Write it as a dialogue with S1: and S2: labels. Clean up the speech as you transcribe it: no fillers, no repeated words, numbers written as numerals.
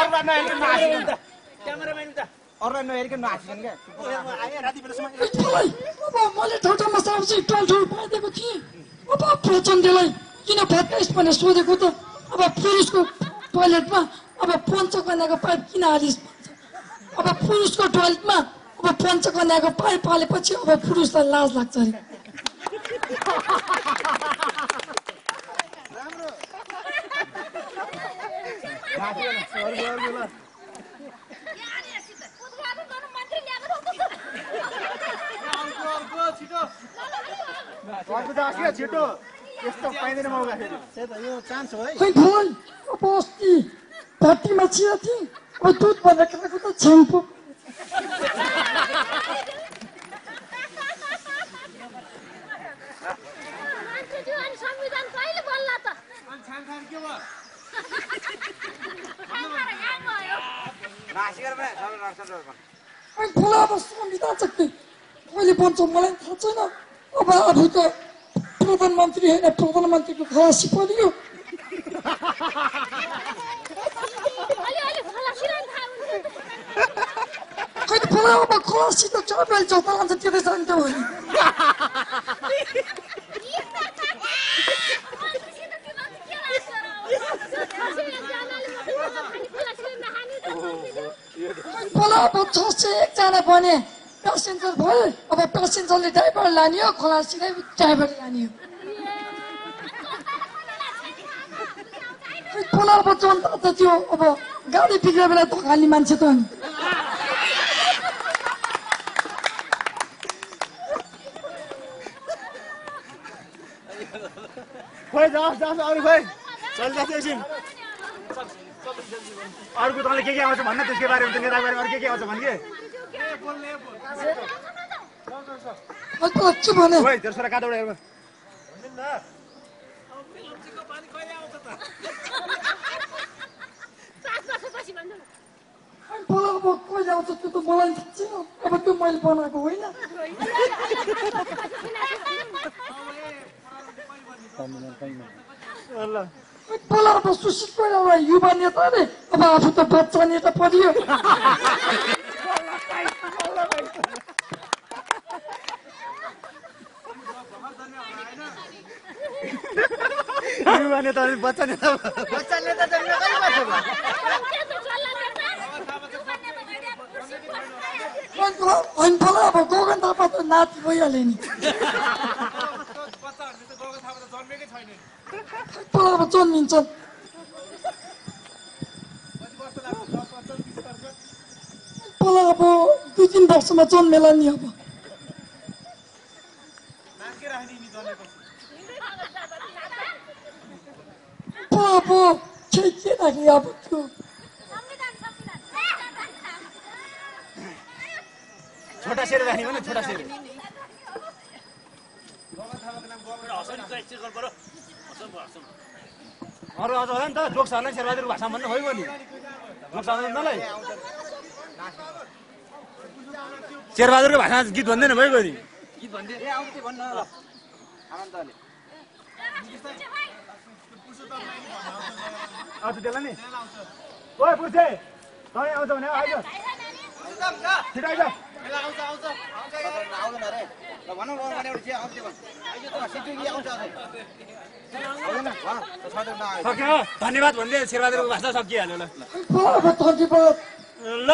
S1: अरूलाई नहेरिकन नहाँसिकन त क्यामेराम्यान त अरूलाई नहेरिकन नहाँसिकन क्या आए राति बेलासम्म
S2: अब मैले ठाउँमा साउसी टोल पाइदिएको थिएँ अब प्रचण्डलाई किन भत्काइस् भनेर सोधेको त अब पुरुषको टोयलेटमा अब पञ्चकन्याको पाइप किन हालिस् अब पुरुषको टोयलेटमा अब पञ्चकन्याको पाइप हालेपछि अब पुरुषलाई लाज लाग्छ अरे
S1: छिटो यस्तो पाइँदैन मौका फेरि यो चान्स हो है
S2: खै भाइ अब अस्ति भट्टीमा चिया थिएँ अब दुध भनेर खाएको त छ्याम्पो खोला अब संविधान सक्ने कहिले बन्छ मलाई थाहा छैन अब आफू त प्रधानमन्त्री होइन प्रधानमन्त्रीको खलासी परियो खै खोला अब खलासी त चपेल चौता लान्छ त्यतै जान्छ भने खोला अब 601 जना बने प्यासेन्जर भयो अब प्यासेन्जरले ड्राइभर लाने हो खलासीले ड्राइभर लाने हो खोला अब जनता त त्यो अब गाडी बिग्रे बेला धकाल्ने मान्छे त अनि
S1: खोइ जाओस् अरू खोइ चलिरहेको एकछिन अर्को तपाईँले के आउँछ भन्न त्यसकै बारेमा नेताको बारेमा अरू के आउँछ भने
S2: के भने
S1: तेरो छोरा कहाँबाट हेर्नु
S2: खोला अब कहिले आउँछ त्यो त मलाई थाहा छैन अब त्यो मैले बनाएको होइन खोला अब सुशील कोइराला युवा नेता अरे अब आफू त बच्चा नेता परियो
S1: युवा नेता बच्चा नेता
S2: होइन खोला अब गगन थापा त नाति भइहाल्यो नि खोला अब जन्मिन्छन् खोला अब 2-3 वर्षमा जन्मेला नि अब अब के राखे अब त्यो
S1: छोटा शेर राख्ने हो नि छोटा शेर अरू आउँछ होला नि त जोक्स हाल्ने शेरबहादुरको भाषामा भन्नु होइन नि जोक्स हाल्दैन मलाई शेरबहादुरको भाषामा गीत भन्दैन भइगयो नि गीत भन्दै भन्न आनन्दले आउँछ त्यसलाई नि ओइ पुछे तपाईँ आउँछ भने आइज छिटो आइज सक्यो धन्यवाद भन्दै शेरबहादुरको भाषा सकिहाल्यो ल
S2: ल